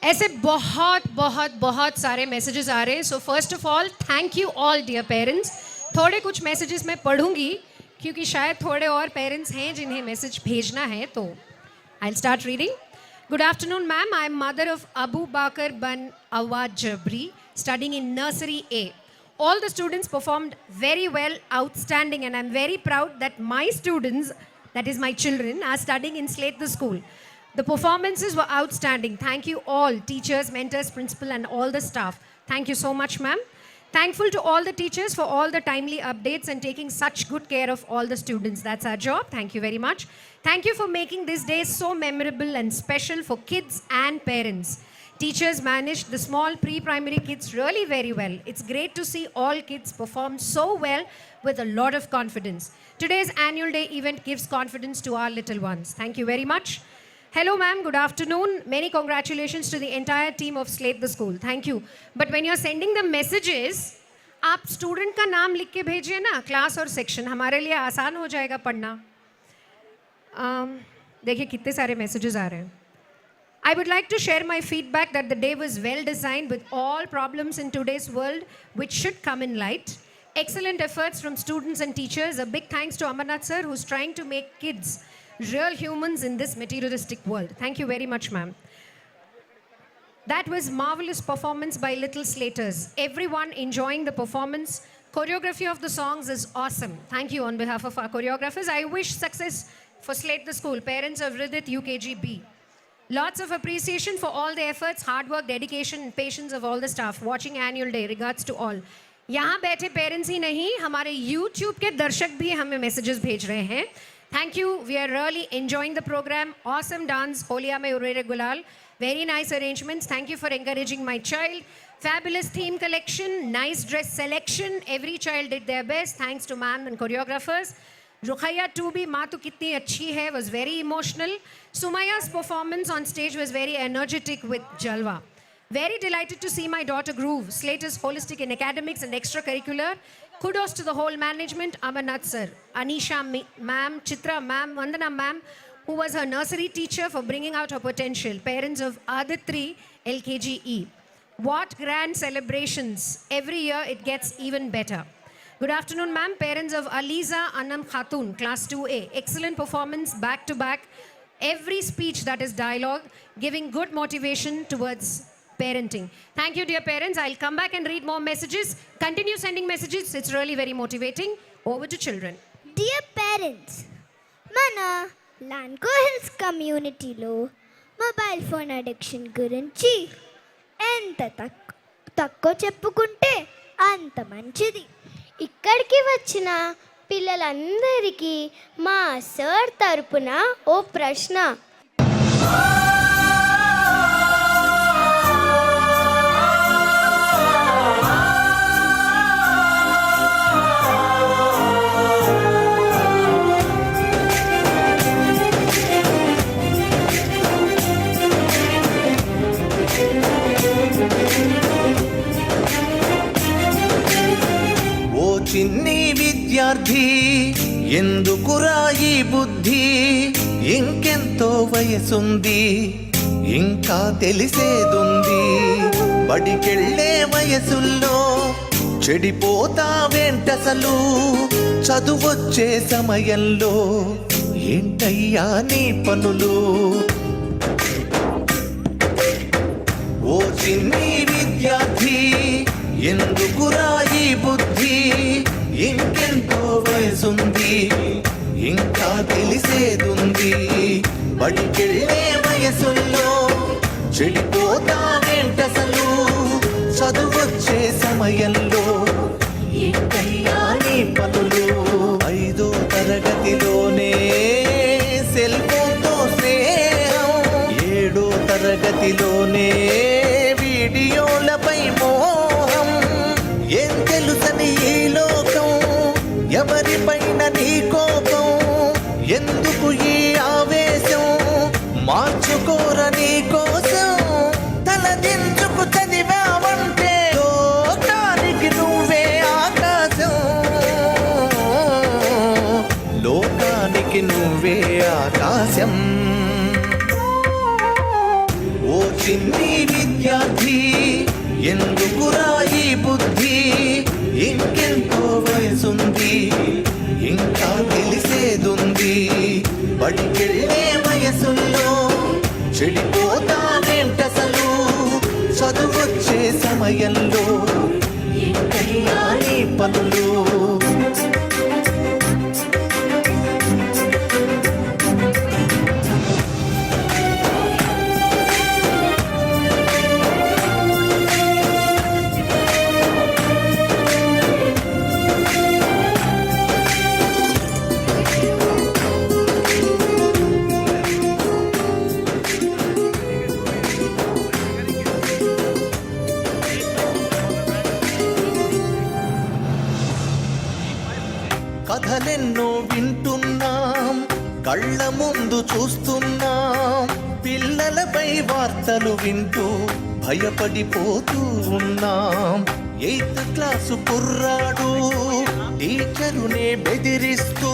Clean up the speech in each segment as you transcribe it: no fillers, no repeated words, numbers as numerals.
ऐसे बहुत बहुत बहुत सारे मैसेजेस आ रहे हैं. So first of all thank you all dear parents. थोड़े कुछ मैसेजेस मैं पढ़ूंगी क्योंकि शायद थोड़े और पेरेंट्स हैं जिन्हें मैसेज भेजना है. तो I will start reading. Good afternoon, ma'am. I am mother of Abu Bakr Ban Awad Jabri, studying in Nursery A. All the students performed very well, outstanding, and I am very proud that my students, that is my children, are studying in Slate the school. The performances were outstanding. Thank you all, teachers, mentors, principal, and all the staff. Thank you so much, ma'am. Thankful to all the teachers for all the timely updates and taking such good care of all the students. That's our job. Thank you very much. Thank you for making this day so memorable and special for kids and parents. Teachers managed the small pre-primary kids really very well. It's great to see all kids perform so well with a lot of confidence. Today's annual day event gives confidence to our little ones. Thank you very much. Hello ma'am, good afternoon. Many congratulations to the entire team of Slate the school. Thank you. But when you're sending the messages, आप student का नाम लिख के भेजिए ना, class और section, हमारे लिए आसान हो जाएगा पढ़ना. देखिए कितने सारे मैसेजेस आ रहे हैं. I would like to share my feedback that the day was well designed with all problems in today's world which should come in light. Excellent efforts from students and teachers. A big thanks to Amarnath sir who's trying to make kids real humans in this materialistic world. Thank you very much, ma'am. That was marvelous performance by little Slaters. Everyone enjoying the performance. Choreography of the songs is awesome. Thank you on behalf of our choreographers. I wish success for Slate the school. Parents of Ridit UKGB. Lots of appreciation for all the efforts, hard work, dedication and patience of all the staff. Watching annual day. Regards to all. यहाँ बैठे parents ही नहीं, हमारे YouTube के दर्शक भी हमें messages भेज रहे हैं. Thank you. We are really enjoying the program. Awesome dance. Holiya mein urere gulal. Very nice arrangements. Thank you for encouraging my child. Fabulous theme collection. Nice dress selection. Every child did their best. Thanks to ma'am and choreographers. Rukhaya too bhi maa tu kitni achhi hai was very emotional. Sumaya's performance on stage was very energetic with jalwa. Very delighted to see my daughter groove. Slate is holistic in academics and extracurricular. Kudos to the whole management, Amarnath sir, Anisha ma'am, Chitra ma'am, Vandana ma'am, who was her nursery teacher for bringing out her potential. Parents of Aditri LKGE. What grand celebrations. Every year it gets even better. Good afternoon, ma'am. Parents of Aliza Anam Khatun, class 2A. Excellent performance, back to back. Every speech that is dialogue, giving good motivation towards parenting. Thank you, dear parents. I'll come back and read more messages. Continue sending messages. It's really very motivating. Over to children. Dear parents, mana Lanco Hills community lo mobile phone addiction గురించి ఎంత తక్కువ చెప్పుకుంటే అంత మంచిది. ఇక్కడికి వచ్చిన పిల్లలందరికీ మా సార్ తరపున ఓ ప్రశ్న. చిన్ని విద్యార్థి ఎందుకురా ఈ బుద్ధి ఇంకెంతో వయసుంది ఇంకా తెలిసేదుంది బడికెళ్ళే వయసుల్లో చెడిపోతావేంటసలు చదువొచ్చే సమయంలో ఏంటయ్యా నీ పనులు ఓ చిన్ని విద్యార్థి ఎందుకురా ఈ బుద్ధి ఇంకెంతో వయసుంది ఇంకా తెలిసేదుంది బడికెళ్ళే వయసుల్లో చెడిపోతావేంటసలు చదువొచ్చే సమయంలో ఏంటయ్యా నీ పనులు 5వ తరగతిలోనే సెల్ ఫోన్తో స్నేహం 7వ తరగతిలోనే వీడియోలపై మోహం ఏం తెలుసని ఈ లోకం ఎవరిపైన నీ కోపం ఎందుకు ఈ ఆవేశం మార్చుకోర నీ కోసం తలదించుకు చదివావంటే లోకానికి నువ్వే ఆకాశం లోకానికి నువ్వే ఆకాశం ఓ చిన్ని విద్యార్థి ఎందుకురా ఈ బుద్ధి ఇంకెంతో వయసుంది ఇంకా తెలిసేదుంది బడికెళ్ళే వయసుల్లో చెడిపోతావేంటసలు చదువొచ్చే సమయంలో ఏంటయ్యా నీ పనులు కథలెన్నో వింటున్నాం కళ్ళ ముందు చూస్తున్నాం పిల్లలపై వార్తలు వింటూ భయపడిపోతూ ఉన్నాం 8th క్లాసు కుర్రాడు టీచరునే బెదిరిస్తూ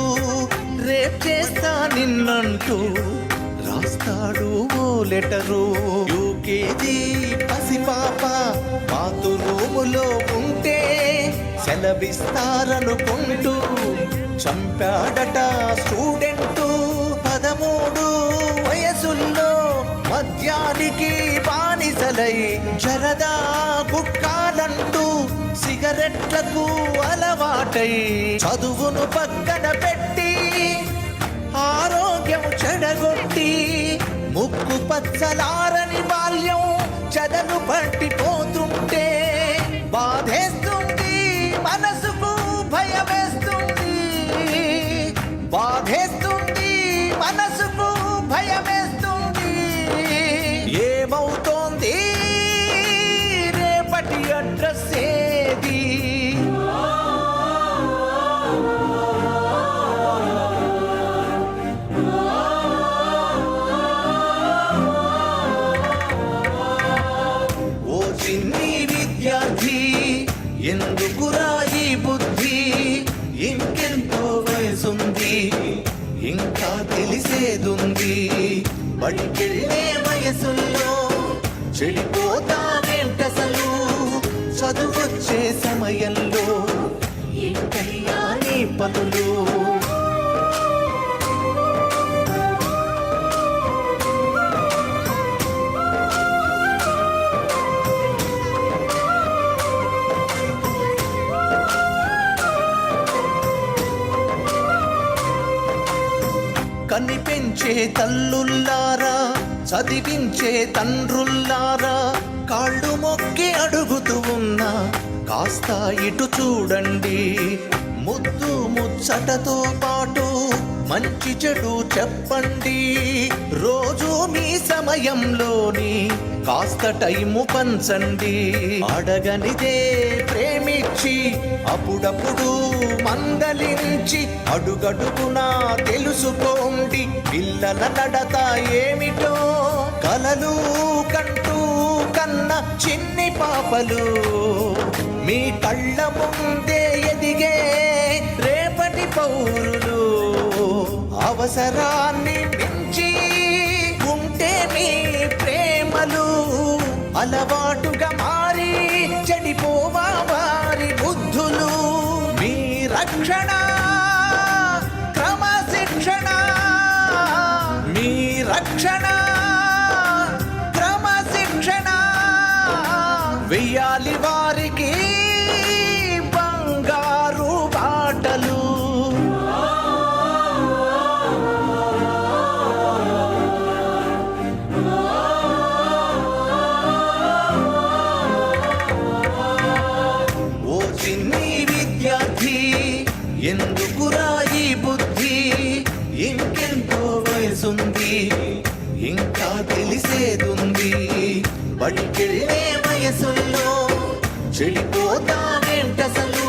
రేప్ చేస్తా నిన్నంటూ రాస్తాడు ఓ లెటరు యూకేజీ పసిపాప బాతురూములో ఉంటే సెలవిస్తారనుకుంటూ చంపాడట స్టూడెంటు 13 వయసుల్లో మద్యానికి బానిసలై జరదా గుట్కాలంటూ సిగరెట్లకు అలవాటై చదువును పక్కన పెట్టి ఆరోగ్యం చెడగొట్టి ముక్కు పచ్చలారని బాల్యం చెదలు పట్టిపోతుంటే బాధేస్తుంది మనసుకు భయమేస్తుంది బాధేస్తుంది మనసుకు భయమేస్తుంది ఏమవుతోంది రేపటి అడ్రస్ ఏది ఓ చిన్ని విద్యార్థి ఎందుకురా ఈ బుద్ధి ఇంకెంతో వయసుంది ఇంకా తెలిసేదుంది బడికెళ్ళే వయసుల్లో చెడిపోతావేంటసలు చదువొచ్చే సమయంలో ఏంటయ్యా నీ పనులు కనిపెంచే తల్లుల్లారా చదివించే తండ్రుల్లారా కాళ్ళు మొక్కి అడుగుతూ ఉన్నా కాస్త ఇటు చూడండి ముద్దు ముచ్చటతో పాటు మంచి చెడు చెప్పండి రోజు మీ సమయంలోని కాస్త టైము పంచండి అడగనిదే ప్రేమించి అప్పుడప్పుడు మందలించి అడుగడుగునా తెలుసుకోండి పిల్లల నడత ఏమిటో కలలు కంటూ కన్న చిన్ని పాపలు మీ కళ్ళ ముందే ఎదిగే రేపటి పౌరులు అవసరాన్ని మించి ఉంటే మీ ప్రేమలు అలవాటుగా మారి చెడిపోవా వారి బుద్ధులు మీ రక్షణ క్రమశిక్షణ మీ రక్షణ క్రమశిక్షణ వెయ్యాలి వారికి బంగారు బాటలు ఓ చిన్ని విద్యార్థి ఎందుకురా ఈ బుద్ధి ఇంకెంతో వయసుంది ఇంకా తెలిసేదుంది బడికెళ్ళే వయసుల్లో చెడిపోతావేంటసలు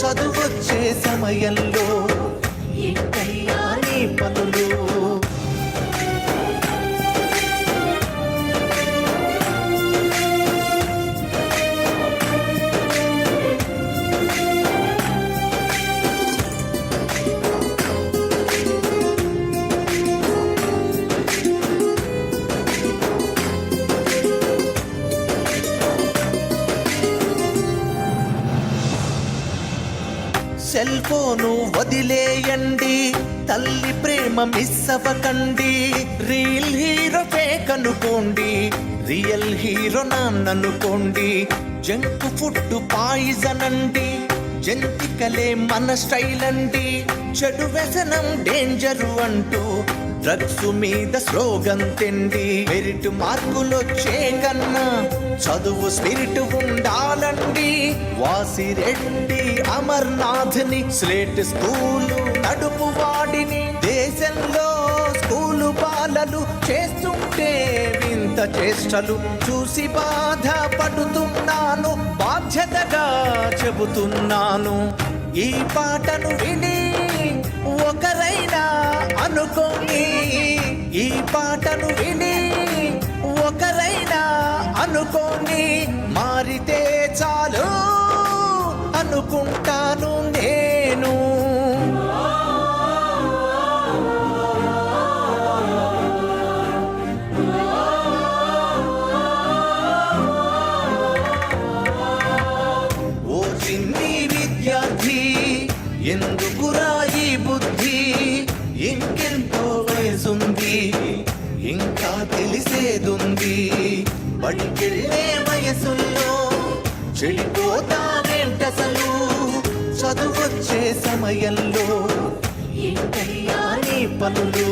చదువొచ్చే సమయంలో ఏంటయ్యా నీ పనులు సెల్ ఫోను వదిలేయండి, తల్లి ప్రేమ మిస్ అవ్వకండి. రియల్ హీరో ఫేక్ అనుకోండి, రియల్ హీరో నాన్ననుకోండి. జంక్ ఫుడ్ పాయిజన్ అండి, జంతికలే మన స్టైల్ అండి. చెడు వ్యసనం డేంజరు అంటూ డ్రగ్స్ మీద స్లోగన్ తిండి. మెరిట్ మార్కులొచ్చే కన్నా చదువు స్పిరిట్ ఉండాలండి. వాసిరెడ్డి అమర్నాథ్ని స్లేట్ స్కూలు నడుపు వాడిని. దేశంలో స్కూలు బాలలు చేస్తుంటే వింత చేష్టలు చూసి బాధ పడుతున్నాను, బాధ్యతగా చెబుతున్నాను. ఈ పాటను విని ఒకరైనా అనుకోని, ఈ పాటను విని ఒకరైనా అనుకోని. మారితే చాలు అనుకుంటాను నేను. ఓ చిన్ని విద్యార్థి, ఎందుకురా ఈ బుద్ధి? ఇంకెంతో వయసుంది, ఇంకా తెలిసేదుంది. బడికెళ్ళే వయసుల్లో చెడిపోతావేంటసలు? చదువొచ్చే సమయంలో ఏంటయ్యా నీ పనులు?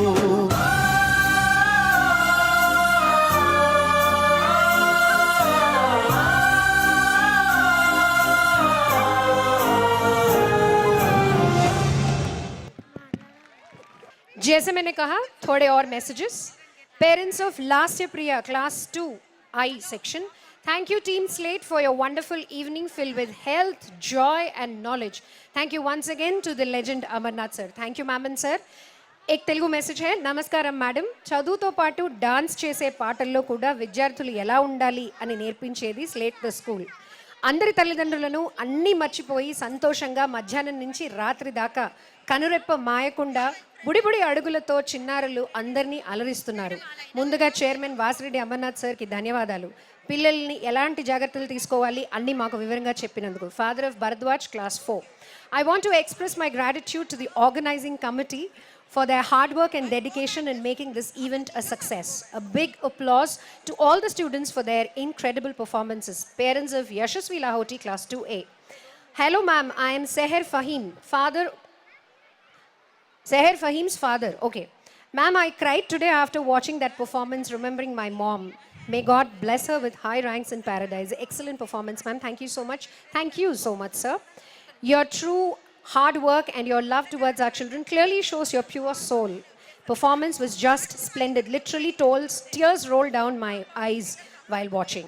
जैसे मैंने कहा, थोड़े और messages. Parents of last year Priya class 2I section, thank you team Slate for your wonderful evening filled with health, joy and knowledge. Thank you once again to the legend Amarnath sir. Thank you ma'am and sir. एक Telugu message है. నమస్కారం madam, చదువుతో పాటు dance చేసే పాటల్లో కూడా విద్యార్థులు ఎలా ఉండాలి అని నేర్పించేది స్లేట్ ద స్కూల్. అందరి తల్లిదండ్రులను అన్నీ మర్చిపోయి సంతోషంగా మధ్యాహ్నం నుంచి రాత్రి దాకా కనురెప్ప మాయకుండా బుడిబుడి అడుగులతో చిన్నారులు అందరినీ అలరిస్తున్నారు. ముందుగా చైర్మన్ వాసిరెడ్డి అమర్నాథ్ సార్కి ధన్యవాదాలు. పిల్లల్ని ఎలాంటి జాగ్రత్తలు తీసుకోవాలి అన్నీ మాకు వివరంగా చెప్పినందుకు. Father of Bharadwaj class 4. I want to express my gratitude to the organizing committee for their hard work and dedication in making this event a success. A big applause to all the students for their incredible performances. Parents of Yashasvi Lahoti class 2A. Hello ma'am, I am Seher Fahim's father. Okay. Ma'am, I cried today after watching that performance, remembering my mom. May God bless her with high ranks in paradise. Excellent performance, ma'am. Thank you so much. Thank you so much, sir. Your true hard work and your love towards our children clearly shows your pure soul. Performance was just splendid. Literally tears rolled down my eyes while watching.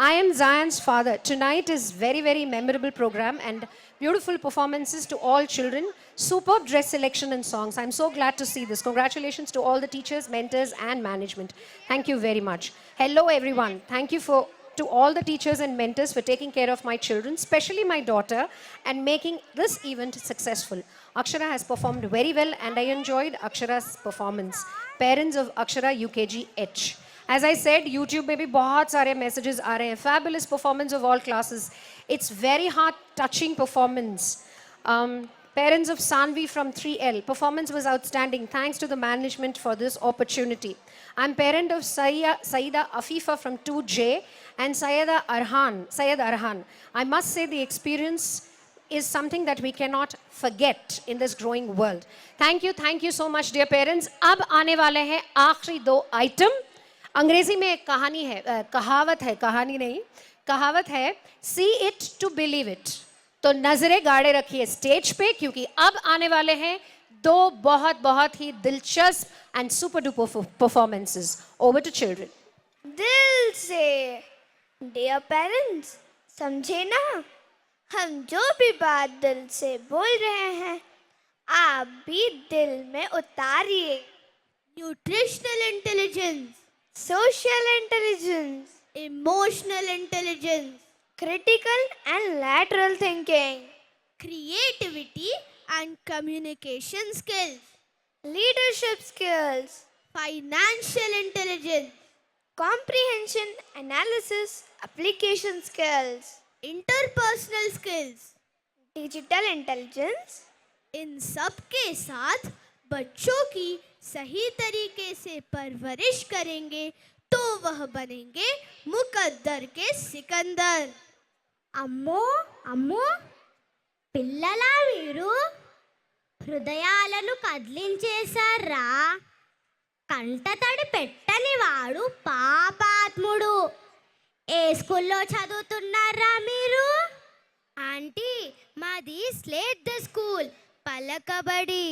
I am Zion's father. Tonight is very, very memorable program and beautiful performances to all children. Superb dress selection and songs. I'm so glad to see this. Congratulations to all the teachers, mentors and management. Thank you very much. Hello everyone. Thank you to all the teachers and mentors for taking care of my children, especially my daughter, and making this event successful. Akshara has performed very well and I enjoyed Akshara's performance. Parents of Akshara UKG H. As I said, YouTube में भी बहुत सारे messages आ रहे हैं. Fabulous performance of all classes. It's very heart touching performance. Parents of Sanvi from 3L. Performance was outstanding. Thanks to the management for this opportunity. I'm parent of Saida Afifa from 2J and Syed Arhan. I must say the experience is something that we cannot forget in this growing world. Thank you so much dear parents. अब आने वाले हैं आखिरी 2 item. अंग्रेजी में एक कहानी है, कहावत है, कहानी नहीं, कहावत है, see it to believe it. तो नजरें गाड़े रखिए स्टेज पे क्योंकि अब आने वाले हैं 2 बहुत ही दिलचस्प and super duper performances. Over to children. दिल से डियर पेरेंट्स, समझे ना, हम जो भी बात दिल से बोल रहे हैं आप भी दिल में उतारिए. Nutritional intelligence, social intelligence, emotional intelligence, critical and lateral thinking, creativity and communication skills, leadership skills, financial intelligence, comprehension, analysis, application skills, interpersonal skills, digital intelligence, इन सब के साथ बच्चों की सही तरीके से परवरिश करेंगे तो वह बनेंगे मुकद्दर के सिकंदर। అమ్మో అమ్మో పిల్లలా వీరు హృదయాలను కదిలించేశారా. కంటతడి పెట్టని వాడు పాపాత్ముడు. ఏ స్కూల్లో చదువుతున్నారా మీరు? ఆంటీ మాది స్లేట్ ద స్కూల్ పలకబడి.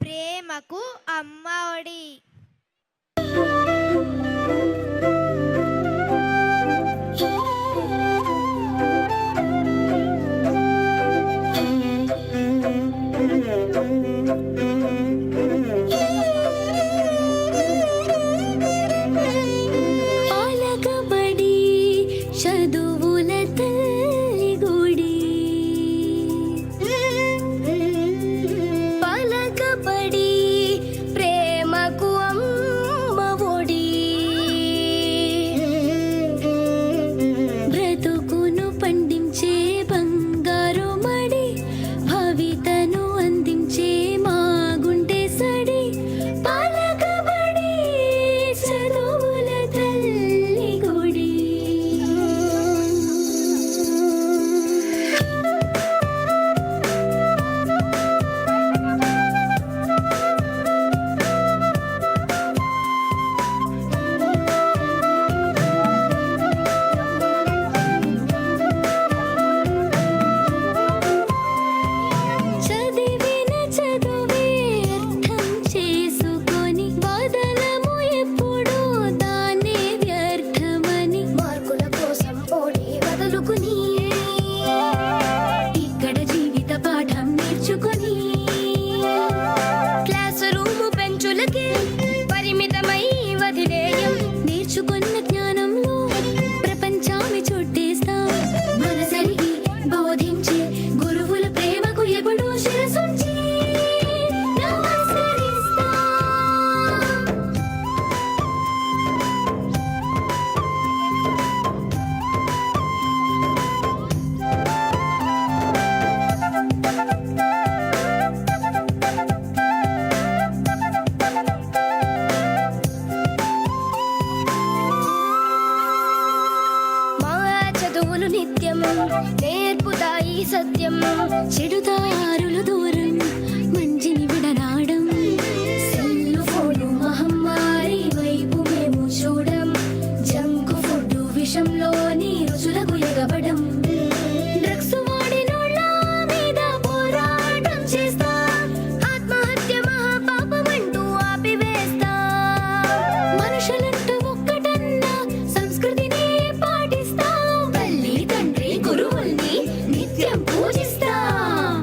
ప్రేమకు అమ్మ ఒడి. పలకబడి చదువుల తల్లి గుడి. పలకబడి ప్రేమకు అమ్మ ఒడి. బ్రతుకును పండించే బంగారు మడి. భవితను అందించే మా గుండె సడి. పలకబడి చదువుల తల్లి గుడి. చదివిన చదువే అర్థం చేసుకొని వదలము ఎప్పుడు దాన్నే వ్యర్థమని. మార్కుల కోసం ఓడి వదులుకుని ఇక్కడ జీవిత పాఠం నేర్చుకొని క్లాస్ రూము పెంచులకి పరిమితమై వదిలేయం. నేర్చుకున్న జ్ఞానంలో ప్రపంచాన్ని చుట్టేస్తాం. మనసరికి బోధించే గురువుల ప్రేమకు ఎప్పుడూ శిరసుంచి నమస్కరిస్తాం. మా చదువులు నిత్యం నేర్పుతాయి సత్యం. చెడుదారులు దూరం మంచిని విడనాడం. సెల్లు ఫోను మహమ్మారి వైపు మేము చూడం. జంక్ ఫుడ్ విషంలోని రుచులకు ఎగబడం. డ్రగ్స్ వాడినోళ్ళ మీద పోరాటం చేస్తా. ఆత్మహత్య మహాపాపమంటూ ఆపివేస్తా. మనుషులంటూ ఒక్కటన్నా సంస్కృతిని పాటిస్తాం. తల్లి తండ్రి గురువుల్ని నిత్యం పూజిస్తాం.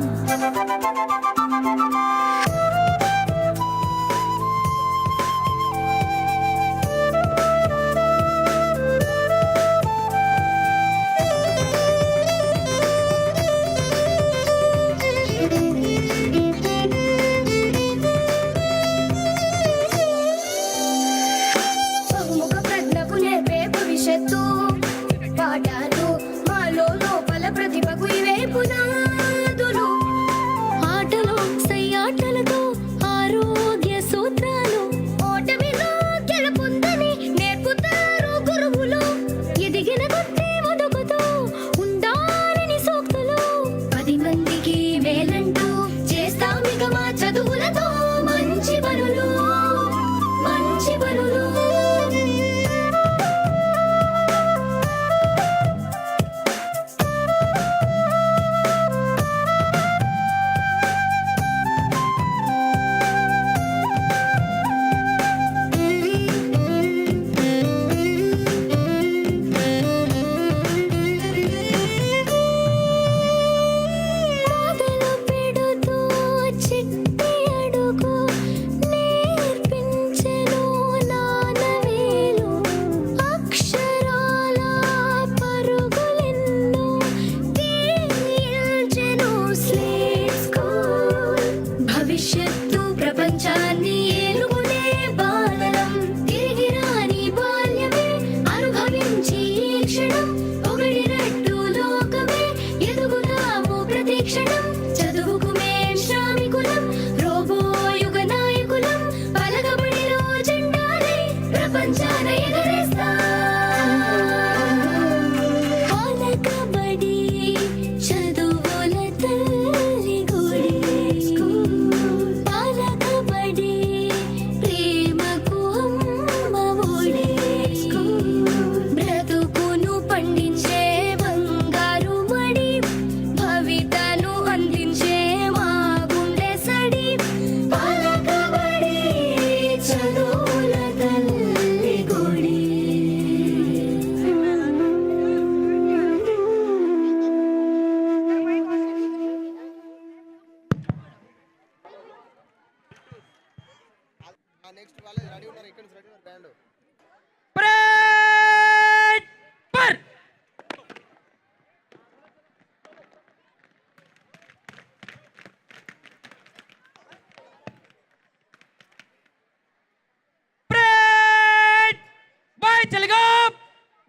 బాయ్ చలగా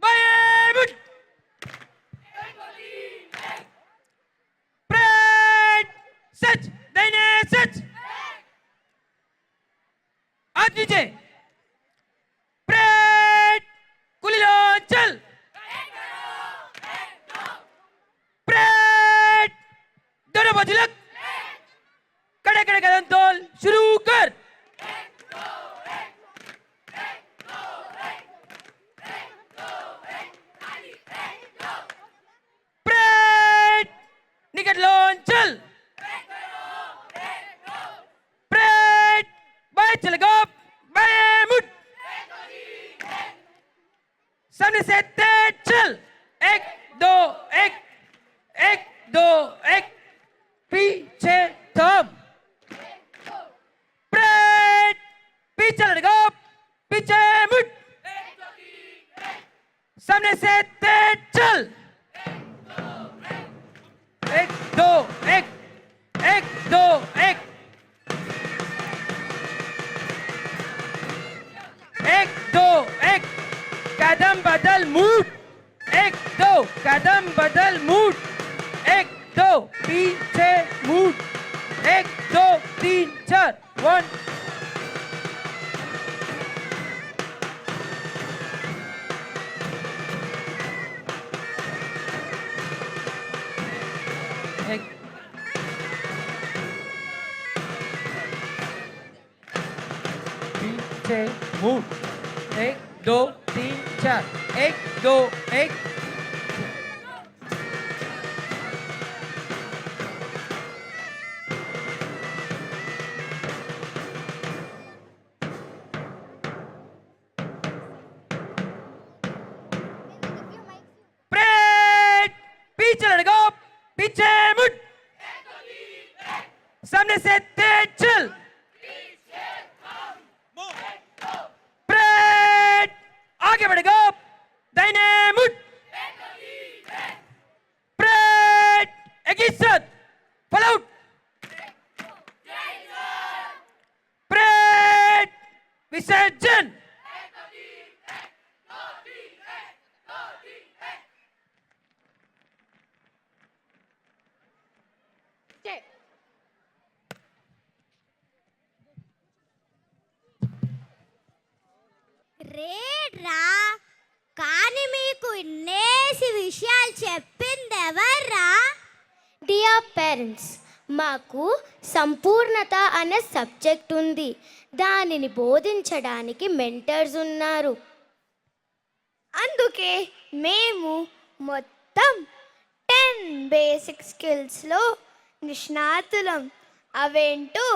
బాయ్ ముట్ ప్రేట్ సచ్ దైనే సచ్ हाथ नीचे प्रेट कुलिलो चल प्रेट दोनों बाजू लग कड़े कड़े कदम तोल शुरू कर प्रेट निकट लोन चल प्रेट बाय चल गो सामने से तेज चल 1 2 1 2 1 पीछे थम प्रेट पीछे लड़का पीछे मुड़ सामने से तेज चल 1 2 1 1 2 1 1 2 1 कदम बदल मूड 1 2 कदम बदल मूड 1 2 पीछे मूड 1 2 3 4 1 पीछे मूड 1 2 3 4 1 2 1 प्रेट पीछे लड़को पीछे मुड़ सामने से तेज चल आगे बढ़ेगा दाहिने मुड़ प्रेट एक ही साथ फॉल आउट प्रेट विसर्जन రేడ్రా కానీ మీకు ఇన్నేసి విషయాలు చెప్పింది ఎవర్రా? డియర్ పేరెంట్స్, మాకు సంపూర్ణత అనే సబ్జెక్ట్ ఉంది. దానిని బోధించడానికి మెంటర్స్ ఉన్నారు. అందుకే మేము మొత్తం 10 బేసిక్ స్కిల్స్లో నిష్ణాతులం. అవేంటో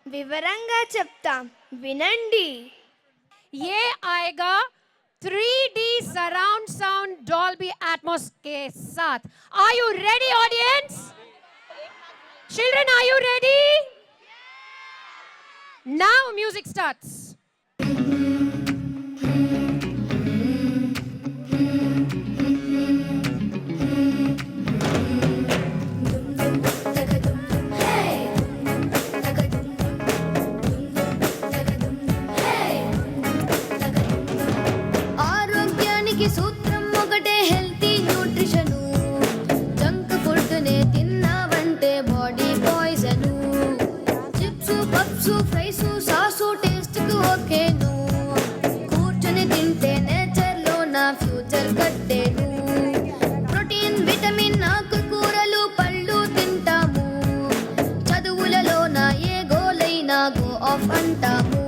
వివరంగా చెప్తాం, వినండి. ये आएगा 3D surround sound Dolby Atmos के साथ. Are you ready, audience? Children, are you ready? Now music starts. సూత్రం ఒకటే, హెల్తీ న్యూట్రిషను. జంక్ ఫుడ్ నే తిన్నావంటే body poison. Chips puffs fries sauce taste కు ఓకేను. కూర్చొని తింటే నేచర్ లో నా ఫ్యూచర్ కట్టేను. ప్రోటీన్ విటమిన్ ఆకుకూరలు పళ్ళు తింటాము. చదువులలో నా ఏ గోలైనా గో ఆఫ్ అంటాము.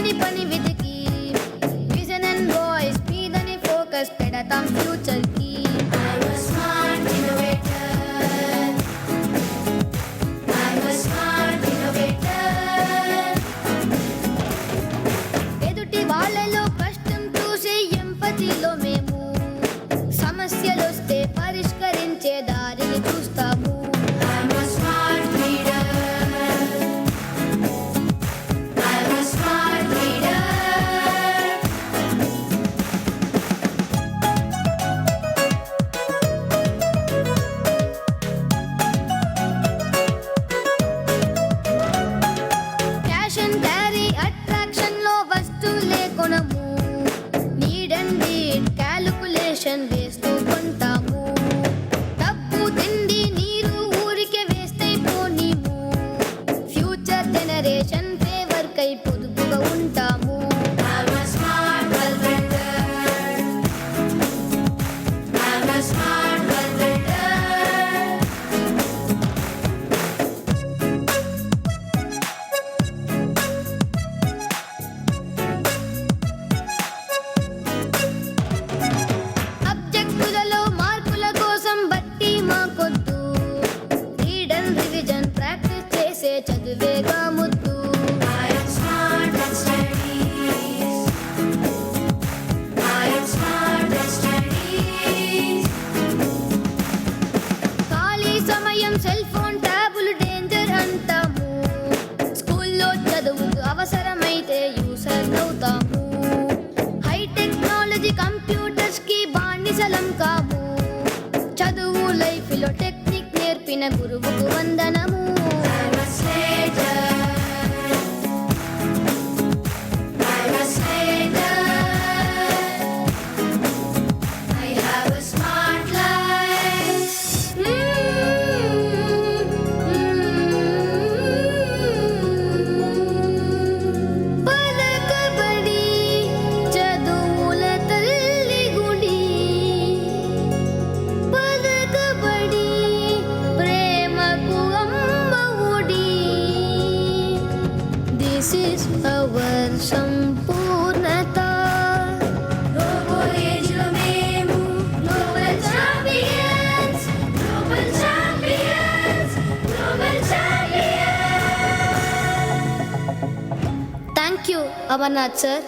పని పని వెతికి విజన్ అండ్ వాయిస్ మీదనే ఫోకస్ పెడతాం ఫ్యూచర్ కి I'm a smart innovator. I'm a smart innovator. ఎదుటి వాళ్ళలో కష్టం చూసి ఎంపతిలో మేము సమస్యలొస్తే పరిష్కరించే దారిని చూస్తాము I'm a smart leader. I'm a smart leader. Cash and carry attraction లో వస్తువులే కొనము నీడ్ అండ్ నీడ్ క్యాలిక్యులేషన్ వేస్తూ కొంటాము డబ్బు తిండి నీరు ఊరికే వేస్తే పోనీము ఫ్యూచర్ జనరేషన్ ఫేవర్ కై పొదుపుగా ఉంటాము I'm a smart world builder. I'm a smart world builder. సబ్జెక్టులలో మార్కుల కోసం బట్టి మాకొద్దు రీడ్ అండ్ రివిజన్ ప్రాక్టీస్ చేసే చదువేగా ముద్దు I am smart at studies. I am smart at studies. ఖాళీ సమయం సెల్ ఫోన్ ట్యాబులు డేంజర్ అంటాము స్కూల్లో చదువుకు అవసరమైతే యూసర్ అవుతాము హై టెక్నాలజీ కంప్యూటర్స్ కి బానిసలం కాము చదువు లైఫ్ లో టెక్నిక్ నేర్పిన గురువుకు వందనము I'm a slater. I'm a slater. I have a smart life. పలకబడి చదువుల తల్లి గుడి పలకబడి ప్రేమకు అమ్మ ఒడి దిస్ ఇస్ అవర్ సంపూర్ణత రోబో ఏజ్ లో మేము global champions global champions global champions thank you Amarnath sir